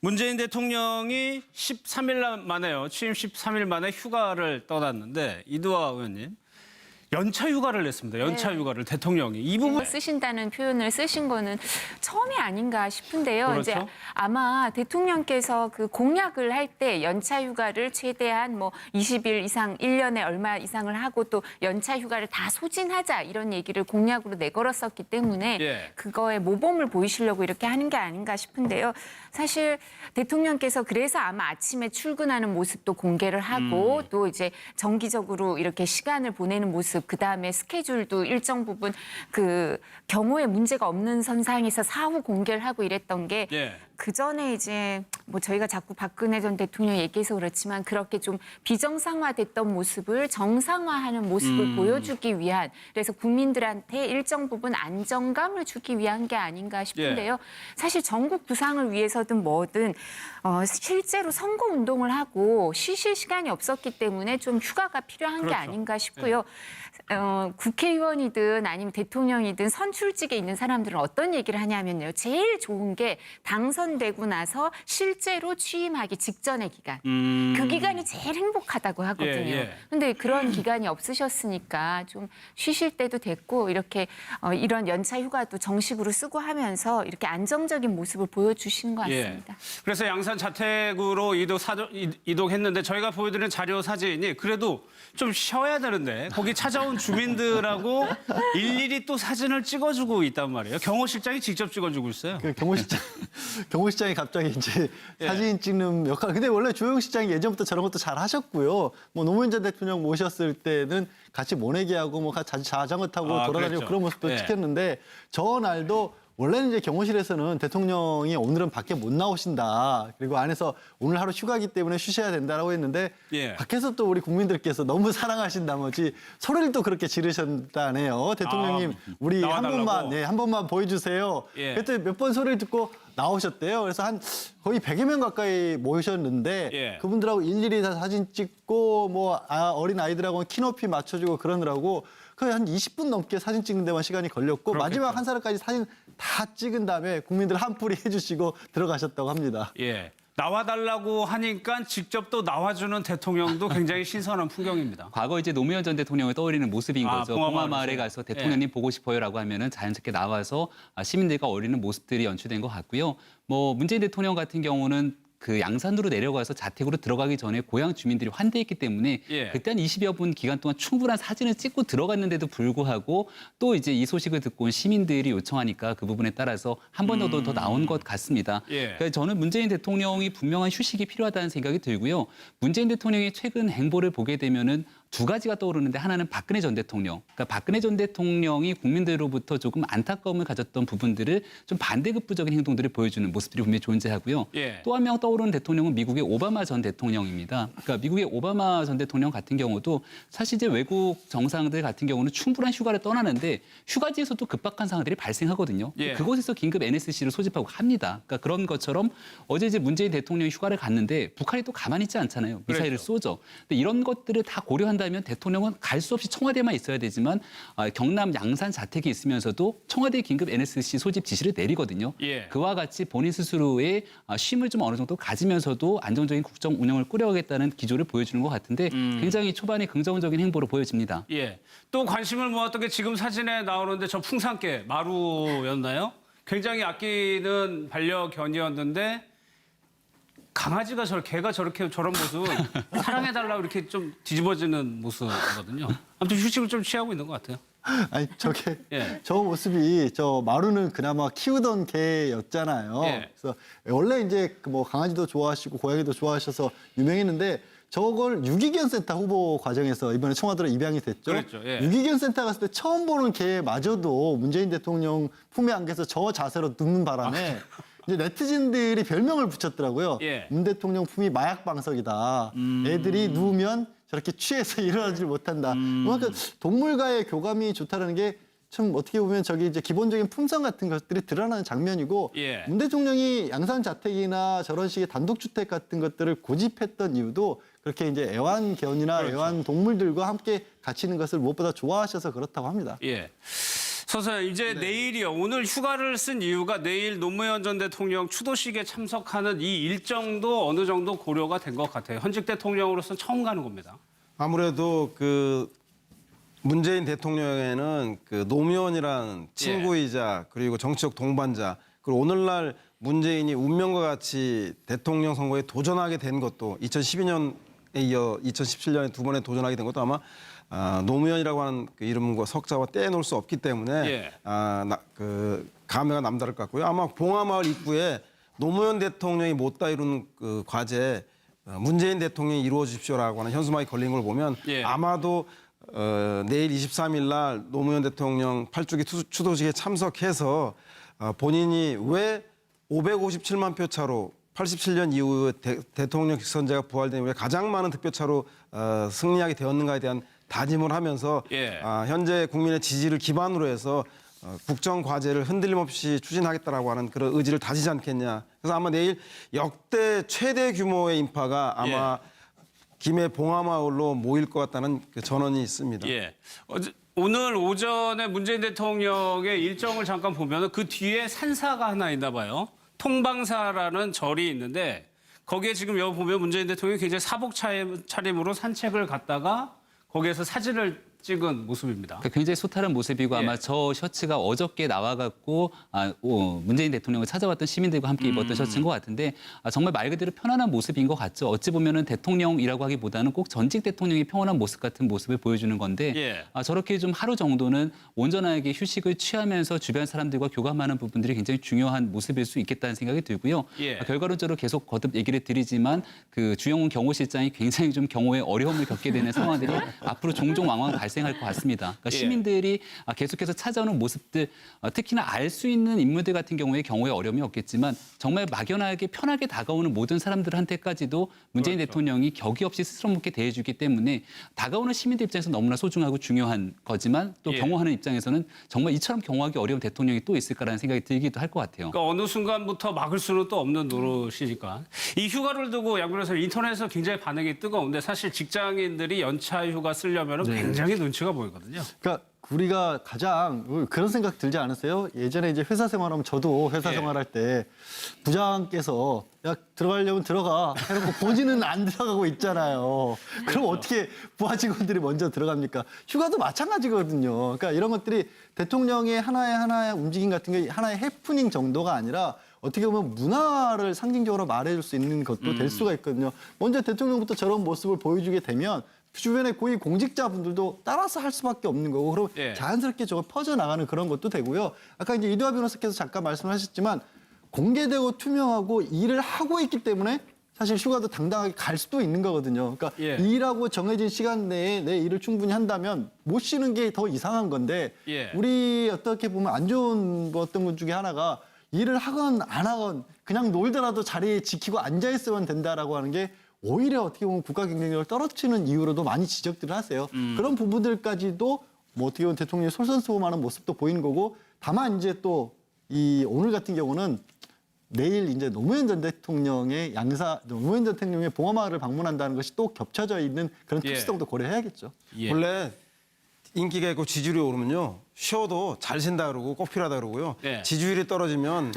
문재인 대통령이 13일 만에요. 취임 13일 만에 휴가를 떠났는데 이두화 의원님. 연차 휴가를 냈습니다. 연차 휴가를 대통령이. 이 부분 쓰신다는 표현을 쓰신 거는 처음이 아닌가 싶은데요. 그렇죠? 이제 아마 대통령께서 그 공약을 할 때 연차 휴가를 최대한 뭐 20일 이상, 1년에 얼마 이상을 하고 또 연차 휴가를 다 소진하자 이런 얘기를 공약으로 내걸었었기 때문에 예. 그거에 모범을 보이시려고 이렇게 하는 게 아닌가 싶은데요. 사실 대통령께서 그래서 아마 아침에 출근하는 모습도 공개를 하고 또 이제 정기적으로 이렇게 시간을 보내는 모습, 그다음에 스케줄도 일정 부분 그 경호에 문제가 없는 선상에서 사후 공개를 하고 이랬던 게 예. 그 전에 이제 뭐 저희가 자꾸 박근혜 전 대통령 얘기해서 그렇지만 그렇게 좀 비정상화됐던 모습을 정상화하는 모습을 보여주기 위한, 그래서 국민들한테 일정 부분 안정감을 주기 위한 게 아닌가 싶은데요. 사실 전국 부상을 위해서든 뭐든 실제로 선거 운동을 하고 쉬실 시간이 없었기 때문에 좀 휴가가 필요한 게 그렇죠. 아닌가 싶고요. 국회의원이든 아니면 대통령이든 선출직에 있는 사람들은 어떤 얘기를 하냐면요. 제일 좋은 게 당선되고 나서 실제로 취임하기 직전의 기간. 그 기간이 제일 행복하다고 하거든요. 그런데 그런 기간이 없으셨으니까 좀 쉬실 때도 됐고 이렇게 이런 연차 휴가도 정식으로 쓰고 하면서 이렇게 안정적인 모습을 보여주신 것 같습니다. 그래서 양산 자택으로 이동했는데 저희가 보여드리는 자료 사진이 그래도 좀 쉬어야 되는데 거기 찾아온 주민들하고 일일이 또 사진을 찍어주고 있단 말이에요. 경호실장이 직접 찍어주고 있어요. 그 경호실장이 갑자기 이제 사진 찍는 역할. 근데 원래 조영 시장이 예전부터 저런 것도 잘 하셨고요. 뭐 노무현 전 대통령 모셨을 때는 같이 모내기하고 뭐 같이 자전거 타고 돌아다니고 그랬죠. 그런 모습도 찍혔는데 저날도 원래는 이제 경호실에서는 대통령이 오늘은 밖에 못 나오신다. 그리고 안에서 오늘 하루 휴가기 때문에 쉬셔야 된다라고 했는데 밖에서 또 우리 국민들께서 너무 사랑하신 나머지 소리를 또 그렇게 지르셨다네요. 대통령님 우리 한 번만 보여주세요. 그때 몇 번 소리를 듣고 나오셨대요. 그래서 한 거의 100여 명 가까이 모이셨는데 그분들하고 일일이 다 사진 찍고 뭐 어린 아이들하고 키높이 맞춰주고 그러느라고 거의 한 20분 넘게 사진 찍는 데만 시간이 걸렸고 그렇겠죠. 마지막 한 사람까지 사진 다 찍은 다음에 국민들 한풀이 해주시고 들어가셨다고 합니다. 나와달라고 하니까 직접 또 나와주는 대통령도 굉장히 신선한 풍경입니다. 과거 이제 노무현 전 대통령을 떠올리는 모습인 거죠. 봉화마을에 봉화마을에서. 가서 대통령님 보고 싶어요라고 하면은 자연스럽게 나와서 시민들과 어울리는 모습들이 연출된 것 같고요. 뭐 문재인 대통령 같은 경우는 그 양산으로 내려가서 자택으로 들어가기 전에 고향 주민들이 환대했기 때문에 그때 한 20여 분 기간 동안 충분한 사진을 찍고 들어갔는데도 불구하고 또 이제 이 소식을 듣고 온 시민들이 요청하니까 그 부분에 따라서 한 번 더 나온 것 같습니다. 그래서 저는 문재인 대통령이 분명한 휴식이 필요하다는 생각이 들고요. 문재인 대통령의 최근 행보를 보게 되면은 두 가지가 떠오르는데 하나는 박근혜 전 대통령. 그러니까 박근혜 전 대통령이 국민들로부터 조금 안타까움을 가졌던 부분들을 좀 반대급부적인 행동들을 보여주는 모습들이 분명히 존재하고요. 또 한 명 떠오르는 대통령은 미국의 오바마 전 대통령입니다. 그러니까 미국의 오바마 전 대통령 같은 경우도 사실 이제 외국 정상들 같은 경우는 충분한 휴가를 떠나는데 휴가지에서도 급박한 상황들이 발생하거든요. 그곳에서 긴급 NSC를 소집하고 합니다. 그러니까 그런 것처럼 어제 이제 문재인 대통령이 휴가를 갔는데 북한이 또 가만히 있지 않잖아요. 미사일을 쏘죠. 근데 이런 것들을 다 고려한다면 대통령은 갈 수 없이 청와대만 있어야 되지만 경남 양산 자택에 있으면서도 청와대 긴급 NSC 소집 지시를 내리거든요. 그와 같이 본인 스스로의 쉼을 좀 어느 정도 가지면서도 안정적인 국정 운영을 꾸려가겠다는 기조를 보여주는 것 같은데 굉장히 초반에 긍정적인 행보로 보여집니다. 또 관심을 모았던 게 지금 사진에 나오는데 저 풍산개 마루였나요? 굉장히 아끼는 반려견이었는데 강아지가 개가 저런 모습 사랑해달라고 이렇게 좀 뒤집어지는 모습이거든요. 아무튼 휴식을 좀 취하고 있는 것 같아요. 아니 저 모습이 저 마루는 그나마 키우던 개였잖아요. 그래서 원래 이제 뭐 강아지도 좋아하시고 고양이도 좋아하셔서 유명했는데 저걸 유기견 센터 후보 과정에서 이번에 청와대로 입양이 됐죠. 유기견 센터 갔을 때 처음 보는 개마저도 문재인 대통령 품에 안겨서 저 자세로 눕는 바람에 이제 네티즌들이 별명을 붙였더라고요. 문 대통령 품이 마약 방석이다. 애들이 누우면 저렇게 취해서 일어나질 못한다. 그러니까 동물과의 교감이 좋다는 게 참 어떻게 보면 저기 이제 기본적인 품성 같은 것들이 드러나는 장면이고 문 대통령이 양산 자택이나 저런 식의 단독주택 같은 것들을 고집했던 이유도 그렇게 이제 애완견이나 애완동물들과 함께 갇히는 것을 무엇보다 좋아하셔서 그렇다고 합니다. 서서연 이제 내일이요. 오늘 휴가를 쓴 이유가 내일 노무현 전 대통령 추도식에 참석하는 이 일정도 어느 정도 고려가 된 것 같아요. 현직 대통령으로서 처음 가는 겁니다. 아무래도 그 문재인 대통령에는 그 노무현이라는 친구이자 그리고 정치적 동반자 그리고 오늘날 문재인이 운명과 같이 대통령 선거에 도전하게 된 것도 2012년에 이어 2017년에 두 번에 도전하게 된 것도 아마 노무현이라고 하는 그 이름과 석자와 떼놓을 수 없기 때문에 그 감회가 남다를 것 같고요. 아마 봉화마을 입구에 노무현 대통령이 못다 이룬 그 과제 문재인 대통령이 이루어 주십시오라고 하는 현수막이 걸린 걸 보면 아마도 내일 23일 날 노무현 대통령 8주기 추도식에 참석해서 본인이 왜 557만 표 차로 87년 이후 대통령 직선제가 부활된 이후에 가장 많은 득표차로 승리하게 되었는가에 대한 다짐을 하면서 현재 국민의 지지를 기반으로 해서 국정 과제를 흔들림 없이 추진하겠다라고 하는 그런 의지를 다지지 않겠냐. 그래서 아마 내일 역대 최대 규모의 인파가 아마 김해 봉화마을로 모일 것 같다는 그 전언이 있습니다. 오늘 오전에 문재인 대통령의 일정을 잠깐 보면 그 뒤에 산사가 하나 있나 봐요. 통방사라는 절이 있는데 거기에 지금 여기 보면 문재인 대통령이 굉장히 사복 차림으로 산책을 갔다가 거기에서 사진을 찍은 모습입니다. 그러니까 굉장히 소탈한 모습이고 아마 저 셔츠가 어저께 나와갖고 문재인 대통령을 찾아왔던 시민들과 함께 입었던 셔츠인 것 같은데 정말 말 그대로 편안한 모습인 것 같죠. 어찌 보면은 대통령이라고 하기보다는 꼭 전직 대통령의 평온한 모습 같은 모습을 보여주는 건데 저렇게 좀 하루 정도는 온전하게 휴식을 취하면서 주변 사람들과 교감하는 부분들이 굉장히 중요한 모습일 수 있겠다는 생각이 들고요. 결과론적으로 계속 거듭 얘기를 드리지만 그 주영훈 경호실장이 굉장히 좀 경호에 어려움을 겪게 되는 상황들이 앞으로 종종 왕왕 발생할 것 같습니다. 그러니까 시민들이 계속해서 찾아오는 모습들, 특히나 알 수 있는 인물들 같은 경우에 어려움이 없겠지만 정말 막연하게 편하게 다가오는 모든 사람들한테까지도 문재인 대통령이 격이 없이 스스럼 있게 대해주기 때문에 다가오는 시민들 입장에서 너무나 소중하고 중요한 거지만 또 경호하는 입장에서는 정말 이처럼 경호하기 어려운 대통령이 또 있을까라는 생각이 들기도 할 것 같아요. 그러니까 어느 순간부터 막을 수는 또 없는 노릇이니까. 이 휴가를 두고 양 변호사 인터넷에서 굉장히 반응이 뜨거운데 사실 직장인들이 연차 휴가 쓰려면 굉장히 눈치가 보이거든요. 그러니까 우리가 가장 그런 생각 들지 않으세요? 예전에 이제 회사 생활하면 저도 회사 생활할 때 부장께서 야 들어가려면 들어가 해놓고 본인은 안 들어가고 있잖아요. 그럼 어떻게 부하 직원들이 먼저 들어갑니까? 휴가도 마찬가지거든요. 그러니까 이런 것들이 대통령의 하나의 움직임 같은 게 하나의 해프닝 정도가 아니라 어떻게 보면 문화를 상징적으로 말해줄 수 있는 것도 될 수가 있거든요. 먼저 대통령부터 저런 모습을 보여주게 되면 주변의 고위 공직자분들도 따라서 할 수밖에 없는 거고 그럼 자연스럽게 저거 퍼져나가는 그런 것도 되고요. 아까 이제 이두하 변호사께서 잠깐 말씀하셨지만 공개되고 투명하고 일을 하고 있기 때문에 사실 휴가도 당당하게 갈 수도 있는 거거든요. 그러니까 일하고 정해진 시간 내에 내 일을 충분히 한다면 못 쉬는 게 더 이상한 건데 우리 어떻게 보면 안 좋은 어떤 것 중에 하나가 일을 하건 안 하건 그냥 놀더라도 자리에 지키고 앉아 있으면 된다라고 하는 게 오히려 어떻게 보면 국가 경쟁력을 떨어뜨리는 이유로도 많이 지적들을 하세요. 그런 부분들까지도 뭐 어떻게 보면 대통령이 솔선수범하는 모습도 보이는 거고 다만 이제 또 이 오늘 같은 경우는 내일 이제 노무현 전 대통령의 노무현 전 대통령의 봉화마을을 방문한다는 것이 또 겹쳐져 있는 그런 특수성도 고려해야겠죠. 원래 인기가 있고 지지율이 오르면요. 쉬어도 잘 쉰다 그러고 꼭 필요하다 그러고요. 지지율이 떨어지면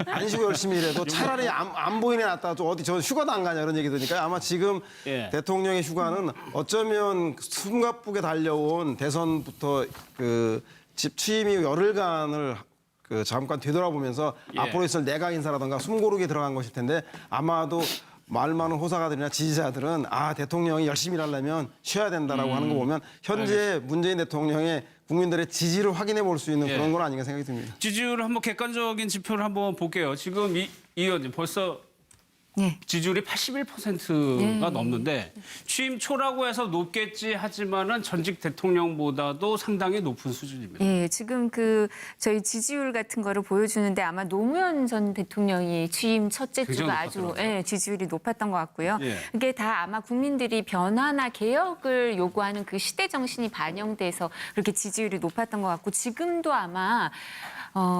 안 쉬고 열심히 일해도 차라리 안 보이는 애 낫다. 좀 어디 저 휴가도 안 가냐 이런 얘기 들으니까 아마 지금 대통령의 휴가는 어쩌면 숨가쁘게 달려온 대선부터 그 취임 이후 열흘간을 그 잠깐 되돌아보면서 앞으로 있을 내각 인사라든가 숨고르게 들어간 것일 텐데 아마도 말 많은 호사가들이나 지지자들은 대통령이 열심히 일하려면 쉬어야 된다라고 하는 거 보면 현재 문재인 대통령의 국민들의 지지를 확인해 볼 수 있는 그런 건 아닌가 생각이 듭니다. 지지율을 한번 객관적인 지표를 한번 볼게요. 지금 이 의원님 벌써 지지율이 81%가 넘는데 취임 초라고 해서 높겠지 하지만은 전직 대통령보다도 상당히 높은 수준입니다. 지금 저희 지지율 같은 거를 보여주는데 아마 노무현 전 대통령이 취임 첫째 주가 아주 지지율이 높았던 것 같고요. 이게 다 아마 국민들이 변화나 개혁을 요구하는 그 시대 정신이 반영돼서 그렇게 지지율이 높았던 것 같고 지금도 아마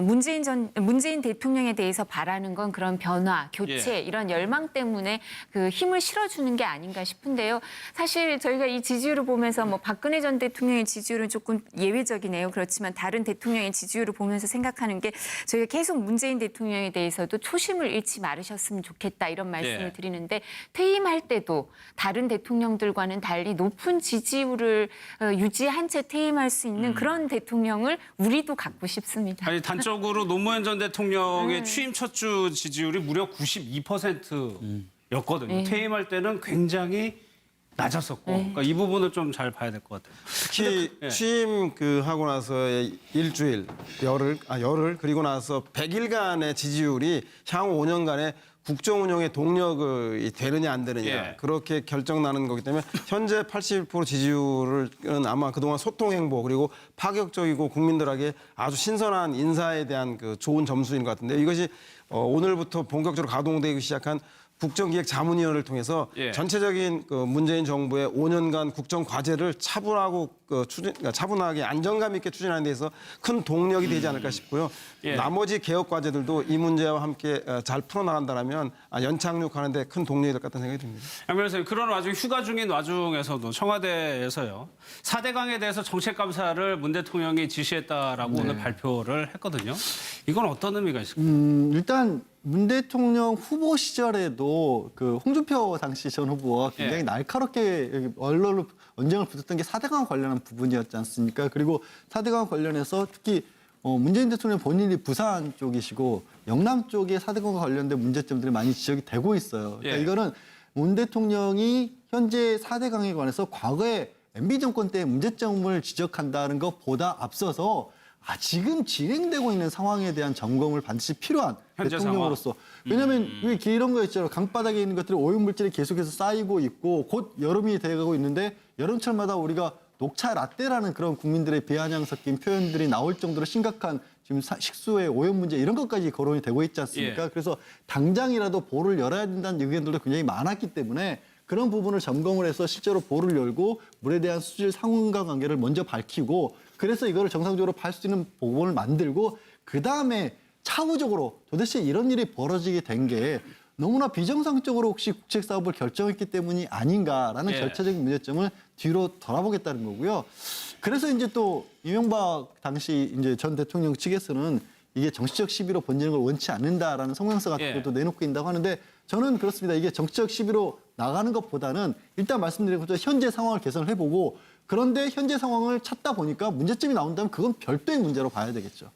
문재인 대통령에 대해서 바라는 건 그런 변화, 교체 이런 열망 때문에 그 힘을 실어주는 게 아닌가 싶은데요. 사실 저희가 이 지지율을 보면서 뭐 박근혜 전 대통령의 지지율은 조금 예외적이네요. 그렇지만 다른 대통령의 지지율을 보면서 생각하는 게 저희가 계속 문재인 대통령에 대해서도 초심을 잃지 말으셨으면 좋겠다 이런 말씀을 드리는데 퇴임할 때도 다른 대통령들과는 달리 높은 지지율을 유지한 채 퇴임할 수 있는 그런 대통령을 우리도 갖고 싶습니다. 아니 단적으로 노무현 전 대통령의 취임 첫 주 지지율이 무려 92%였거든요. 퇴임할 때는 굉장히 낮았었고, 그러니까 이 부분을 좀 잘 봐야 될 것 같아요. 특히 취임 하고 나서의 일주일, 열흘 그리고 나서 100일간의 지지율이 향후 5년간의 국정 운영의 동력이 되느냐 안 되느냐 그렇게 결정나는 거기 때문에 현재 80% 지지율은 아마 그동안 소통 행보 그리고 파격적이고 국민들에게 아주 신선한 인사에 대한 그 좋은 점수인 것 같은데 이것이 오늘부터 본격적으로 가동되기 시작한 국정기획자문위원회를 통해서 전체적인 그 문재인 정부의 5년간 국정 과제를 차분하고 차분하게 안정감 있게 추진하는 데서 큰 동력이 되지 않을까 싶고요. 나머지 개혁 과제들도 이 문제와 함께 잘 풀어나간다면 연착륙하는 데 큰 동력이 될 것 같다는 생각이 듭니다. 양 변호사님, 그런 와중 휴가 중인 와중에서도 청와대에서요. 4대강에 대해서 정책감사를 문 대통령이 지시했다라고 오늘 발표를 했거든요. 이건 어떤 의미가 있을까요? 일단 문 대통령 후보 시절에도 그 홍준표 당시 전 후보와 굉장히 날카롭게 언쟁을 붙였던 게 4대강 관련한 부분이었지 않습니까? 그리고 4대강 관련해서 특히 문재인 대통령 본인이 부산 쪽이시고 영남 쪽에 4대강과 관련된 문제점들이 많이 지적이 되고 있어요. 그러니까 이거는 문 대통령이 현재 4대강에 관해서 과거에 MB 정권 때 문제점을 지적한다는 것보다 앞서서 지금 진행되고 있는 상황에 대한 점검을 반드시 필요한 대통령으로서. 왜냐하면 이런 거 있잖아요. 강바닥에 있는 것들이 오염물질이 계속해서 쌓이고 있고 곧 여름이 돼가고 있는데 여름철마다 우리가 녹차 라떼라는 그런 국민들의 비아냥 섞인 표현들이 나올 정도로 심각한 지금 식수의 오염 문제 이런 것까지 거론이 되고 있지 않습니까? 그래서 당장이라도 보를 열어야 된다는 의견들도 굉장히 많았기 때문에 그런 부분을 점검을 해서 실제로 보를 열고 물에 대한 수질 상황과 관계를 먼저 밝히고 그래서 이거를 정상적으로 팔 수 있는 보건을 만들고 그다음에 차후적으로 도대체 이런 일이 벌어지게 된 게 너무나 비정상적으로 혹시 국책 사업을 결정했기 때문이 아닌가라는 절차적인 문제점을 뒤로 돌아보겠다는 거고요. 그래서 이제 또 이명박 당시 이제 전 대통령 측에서는 이게 정치적 시비로 번지는 걸 원치 않는다라는 성명서 같은 것도 내놓고 있다고 하는데 저는 그렇습니다. 이게 정치적 시비로 나가는 것보다는 일단 말씀드린 것처럼 현재 상황을 개선을 해보고 그런데 현재 상황을 찾다 보니까 문제점이 나온다면 그건 별도의 문제로 봐야 되겠죠.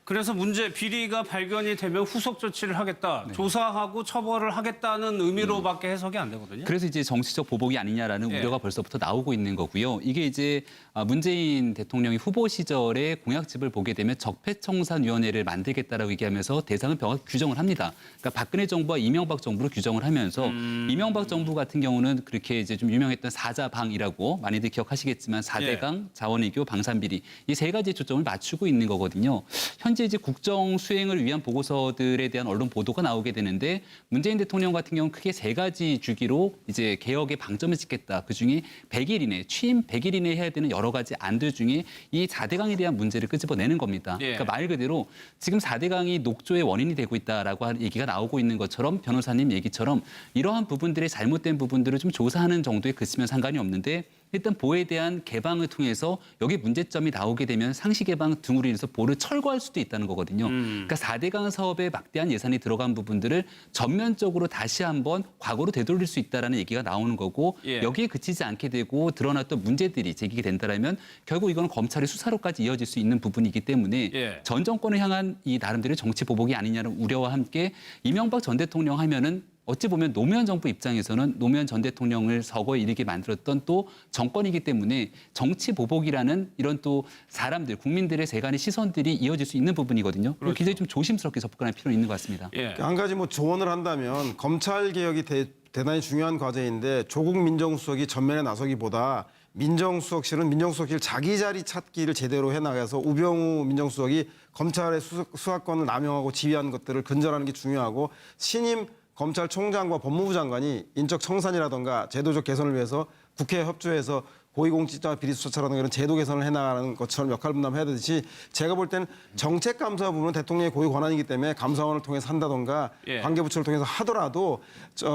그래서 비리가 발견이 되면 후속 조치를 하겠다. 조사하고 처벌을 하겠다는 의미로밖에 해석이 안 되거든요. 그래서 이제 정치적 보복이 아니냐라는 우려가 벌써부터 나오고 있는 거고요. 이게 이제 문재인 대통령이 후보 시절에 공약집을 보게 되면 적폐청산위원회를 만들겠다라고 얘기하면서 대상을 명확히 규정을 합니다. 그러니까 박근혜 정부와 이명박 정부를 규정을 하면서 이명박 정부 같은 경우는 그렇게 이제 좀 유명했던 사자방이라고 많이들 기억하시겠지만 4대강, 자원외교, 방산비리 이 세 가지 초점을 맞추고 있는 거거든요. 현재 이제 국정 수행을 위한 보고서들에 대한 언론 보도가 나오게 되는데 문재인 대통령 같은 경우는 크게 세 가지 주기로 이제 개혁의 방점을 찍겠다. 그중에 100일 이내, 취임 100일 이내에 해야 되는 여러 가지 안들 중에 이 4대강에 대한 문제를 끄집어내는 겁니다. 그러니까 말 그대로 지금 4대강이 녹조의 원인이 되고 있다라고 하는 얘기가 나오고 있는 것처럼 변호사님 얘기처럼 이러한 부분들의 잘못된 부분들을 좀 조사하는 정도에 그치면 상관이 없는데 일단 보에 대한 개방을 통해서 여기 문제점이 나오게 되면 상시 개방 등으로 인해서 보를 철거할 수도 있다는 거거든요. 그러니까 4대강 사업에 막대한 예산이 들어간 부분들을 전면적으로 다시 한번 과거로 되돌릴 수 있다는 얘기가 나오는 거고 여기에 그치지 않게 되고 드러났던 문제들이 제기가 된다면 결국 이건 검찰의 수사로까지 이어질 수 있는 부분이기 때문에 전 정권을 향한 이 나름대로의 정치 보복이 아니냐는 우려와 함께 이명박 전 대통령 하면은 어찌 보면 노무현 정부 입장에서는 노무현 전 대통령을 서거에 이르게 만들었던 또 정권이기 때문에 정치 보복이라는 이런 또 사람들, 국민들의 세간의 시선들이 이어질 수 있는 부분이거든요. 그렇죠. 굉장히 좀 조심스럽게 접근할 필요는 있는 것 같습니다. 한 가지 조언을 한다면 검찰 개혁이 대단히 중요한 과제인데 조국 민정수석이 전면에 나서기보다 민정수석실은 민정수석실 자기 자리 찾기를 제대로 해나가서 우병우 민정수석이 검찰의 수사권을 남용하고 지휘하는 것들을 근절하는 게 중요하고 신임 검찰총장과 법무부 장관이 인적 청산이라든가 제도적 개선을 위해서 국회에 협조해서 고위공직자 비리수사처라든가 이런 제도 개선을 해나가는 것처럼 역할 분담해야 되듯이 제가 볼 때는 정책 감사 부분은 대통령의 고유 권한이기 때문에 감사원을 통해서 한다던가 예. 관계부처를 통해서 하더라도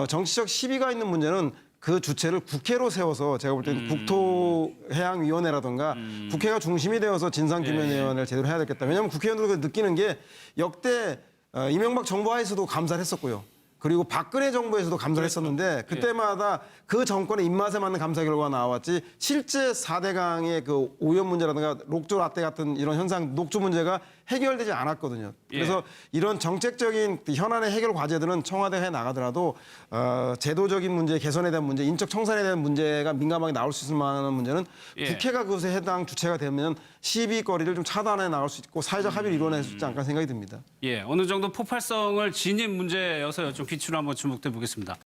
정치적 시비가 있는 문제는 그 주체를 국회로 세워서 제가 볼 때는 국토해양위원회라든가 국회가 중심이 되어서 진상규명위원회를 제대로 해야 되겠다. 왜냐하면 국회의원들도 느끼는 게 역대 이명박 정부 하에서도 감사를 했었고요. 그리고 박근혜 정부에서도 감사를 했었는데 그때마다 그 정권의 입맛에 맞는 감사 결과가 나왔지 실제 4대강의 그 오염 문제라든가 녹조 라떼 같은 이런 현상, 녹조 문제가 해결되지 않았거든요. 그래서 이런 정책적인 현안의 해결 과제들은 청와대에 나가더라도 제도적인 문제, 개선에 대한 문제, 인적 청산에 대한 문제가 민감하게 나올 수 있을 만한 문제는 국회가 그것에 해당 주체가 되면 시비거리를 좀 차단해 나갈 수 있고 사회적 합의를 이뤄낼 수 있지 않을까 생각이 듭니다. 예, 어느 정도 폭발성을 지닌 문제여서 좀 빛으로 한번 주목해 보겠습니다.